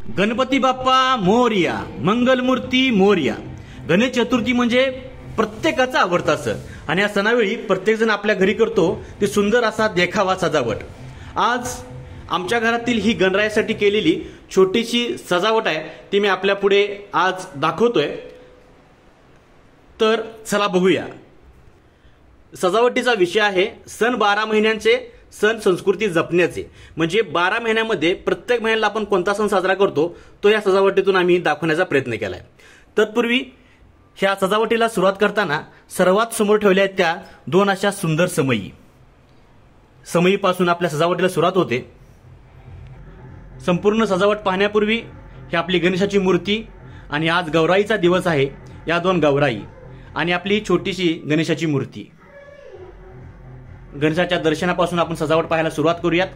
गणपती बाप्पा मोरया, मंगलमूर्ती मोरया. गणेश चतुर्थी म्हणजे प्रत्येकाचा आवडता सण आणि या सणावेळी प्रत्येकजण आपल्या घरी करतो ते सुंदर असा देखावा, सजावट. आज आमच्या घरातील ही गणरायासाठी केलेली छोटीशी सजावट आहे ती मी आपल्या पुढे आज दाखवतोय. तर चला बघूया. सजावटीचा विषय आहे सण 12 महिन्यांचे, सण संस्कृती जपण्याचे. म्हणजे 12 महिन्यामध्ये प्रत्येक महिन्याला आपण कोणता सण साजरा करतो तो या सजावटीतून आम्ही दाखवण्याचा प्रयत्न केलाय. तत्पूर्वी ह्या सजावटीला सुरुवात करताना सर्वात समोर ठेवल्या आहेत त्या दोन अशा सुंदर समई. समईपासून आपल्या सजावटीला सुरुवात होते. संपूर्ण सजावट पाहण्यापूर्वी ही आपली गणेशाची मूर्ती आणि आज गौराईचा दिवस आहे. या दोन गौराई आणि आपली छोटीशी गणेशाची मूर्ती. गणेशाच्या दर्शनापासून आपण सजावट पाहायला सुरुवात करूयात.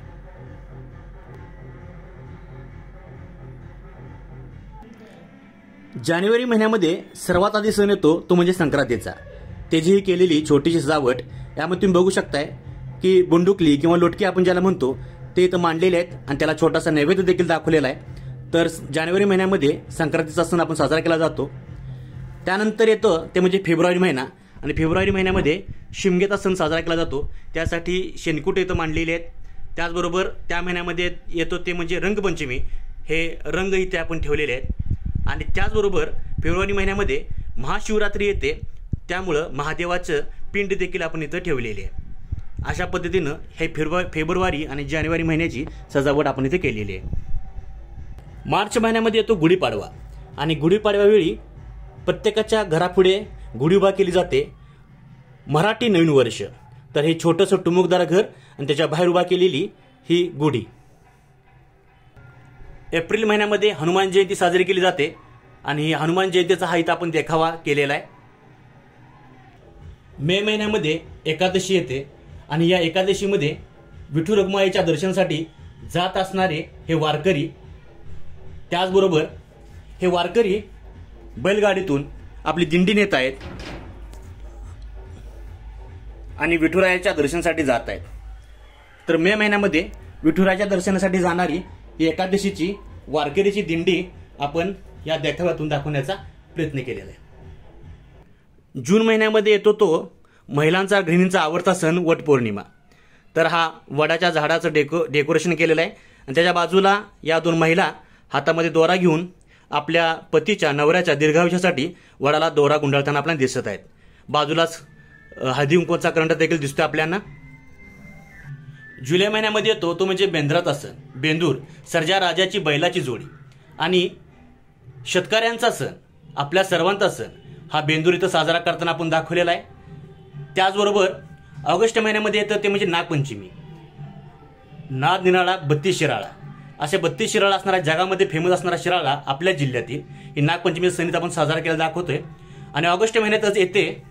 जानेवारी महिन्यामध्ये सर्वात आधी सण येतो तो म्हणजे संक्रांतीचा. त्याची ही केलेली छोटीशी सजावट यामध्ये तुम्ही बघू शकताय की बुंडुकली किंवा लोटकी आपण ज्याला म्हणतो ते इथं मांडलेले आहेत आणि त्याला छोटासा नैवेद्य देखील दाखवलेला आहे. तर जानेवारी महिन्यामध्ये संक्रांतीचा सण आपण साजरा केला जातो. त्यानंतर येतं ते म्हणजे फेब्रुवारी महिना आणि फेब्रुवारी महिन्यामध्ये शिमग्याचा सण साजरा केला जातो. त्यासाठी शेणकुट इथं मांडलेले आहेत. त्याचबरोबर त्या महिन्यामध्ये येतो ते म्हणजे रंगपंचमी. हे रंग इथे आपण ठेवलेले आहेत. आणि त्याचबरोबर फेब्रुवारी महिन्यामध्ये महाशिवरात्री येते, त्यामुळं महादेवाचं पिंड देखील आपण इथं ठेवलेले आहे. अशा पद्धतीनं हे फेब्रुवारी आणि जानेवारी महिन्याची सजावट आपण इथे केलेली आहे. मार्च महिन्यामध्ये येतो गुढीपाडवा आणि गुढीपाडव्यावेळी प्रत्येकाच्या घरापुढे गुढी उभा केली जाते. मराठी नवीन वर्ष. तर हे छोटंसं टुमुकदार घर आणि त्याच्या बाहेर उभा केलेली ही गुढी. एप्रिल महिन्यामध्ये हनुमान जयंती साजरी केली जाते आणि हनुमान जयंतीचा हा इथं आपण देखावा केलेला आहे. मे महिन्यामध्ये एकादशी येते आणि या एकादशीमध्ये विठू रखुमाईच्या दर्शनासाठी जात असणारे हे वारकरी, त्याचबरोबर हे वारकरी बैलगाडीतून आपली दिंडी नेत आहेत आणि विठुरायाच्या दर्शनासाठी जात आहेत. तर मे महिन्यामध्ये विठुरायाच्या दर्शनासाठी जाणारी ही एकादशीची वारकरीची दिंडी आपण या देखाव्यातून दाखवण्याचा प्रयत्न केलेला आहे. जून महिन्यामध्ये येतो तो महिलांचा, गृहिणींचा आवडता सण वटपौर्णिमा. तर हा वडाच्या झाडाचं डेकोरेशन केलेलं आहे आणि त्याच्या बाजूला या दोन महिला हातामध्ये दोरा घेऊन आपल्या पतीच्या, नवऱ्याच्या दीर्घायुष्यासाठी वडाला दोरा गुंडाळताना आपल्याला दिसत आहेत. बाजूलाच हळदी कुंकवाचा करंडा देखील दिसतोय आपल्याला. जुलै महिन्यामध्ये येतो तो म्हणजे बेंद्राचा सण. बेंदूर, सर्जा राजाची बैलाची जोडी आणि शेतकऱ्यांचा सण, आपल्या सर्वांचा सण हा बेंदूर इथं साजरा करताना आपण दाखवलेला आहे. त्याचबरोबर ऑगस्ट महिन्यामध्ये येतं ते म्हणजे नागपंचमी. नाद निराळा 32 शिराळा, असे 32 शिराळा असणारा, जगामध्ये फेमस असणारा शिराळा आपल्या जिल्ह्यातील ही नागपंचमी सण आपण साजरा केला दाखवतोय. आणि ऑगस्ट महिन्यातच येते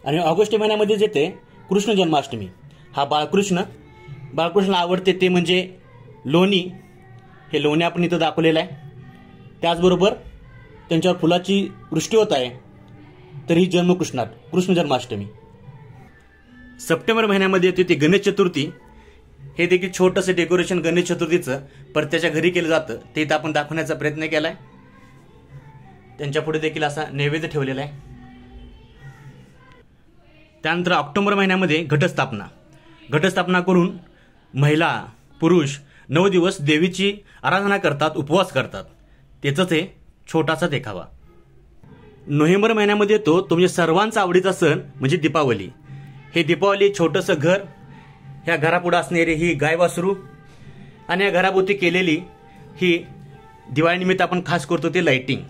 आणि ऑगस्ट महिन्यामध्येच येते कृष्ण जन्माष्टमी. हा बाळकृष्ण आवडते ते म्हणजे लोणी. हे लोणी आपण इथं दाखवलेलं आहे. त्याचबरोबर त्यांच्यावर फुलाची वृष्टी होत आहे. तर ही कृष्ण जन्माष्टमी. सप्टेंबर महिन्यामध्ये येते ती गणेश चतुर्थी. हे देखील छोटंसं डेकोरेशन गणेश चतुर्थीचं प्रत्येच्या घरी केलं जातं ते इथं आपण दाखवण्याचा प्रयत्न केलाय. त्यांच्या पुढे देखील असा नैवेद्य ठेवलेला आहे. त्यानंतर ऑक्टोबर महिन्यामध्ये घटस्थापना करून महिला, पुरुष 9 दिवस देवीची आराधना करतात, उपवास करतात. त्याचाच हे छोटासा देखावा. नोव्हेंबर महिन्यामध्ये येतो तो म्हणजे सर्वांचा आवडीचा सण म्हणजे दीपावली. हे दीपावली छोटंसं घर, ह्या घरापुढे असणारी ही गाय वासरू आणि या घराभोवती केलेली ही दिवाळीनिमित्त आपण खास करतो ते लाइटिंग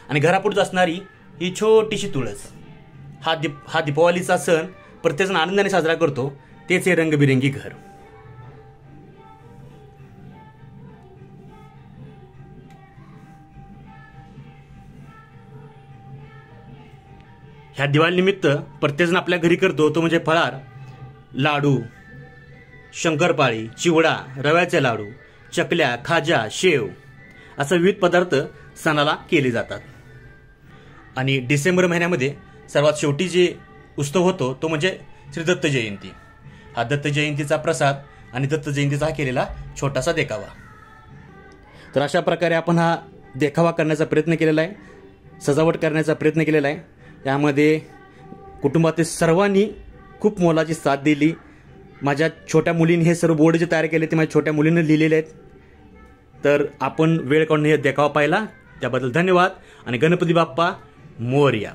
आणि घरापुढे असणारी ही छोटीशी तुळस. हा दीपावलीचा सण प्रत्येकजण आनंदाने साजरा करतो. तेच हे रंगबिरंगी घर. ह्या दिवाळीनिमित्त प्रत्येकजण आपल्या घरी करतो तो म्हणजे फराळ, लाडू, शंकरपाळी, चिवडा, रव्याचे लाडू, चकल्या, खाजा, शेव असं विविध पदार्थ सणाला केले जातात. आणि डिसेंबर महिन्यामध्ये सर्वात शेवटी जे उत्सव होतो तो म्हणजे श्री दत्त जयंती. हा दत्त जयंतीचा प्रसाद आणि दत्त जयंतीचा केलेला छोटासा देखावा. तर अशा प्रकारे आपण हा देखावा करण्याचा प्रयत्न केलेला आहे, सजावट करण्याचा प्रयत्न केलेला आहे. यामध्ये कुटुंबातील सर्वांनी खूप मोलाची साथ दिली. माझ्या छोट्या मुलीने हे सर्व बोर्ड जे तयार केले ते माझ्या छोट्या मुलीने लिहिलेले आहेत. तर आपण वेळ काढून हे देखावा पाहिला त्याबद्दल धन्यवाद आणि गणपती बाप्पा मोरया.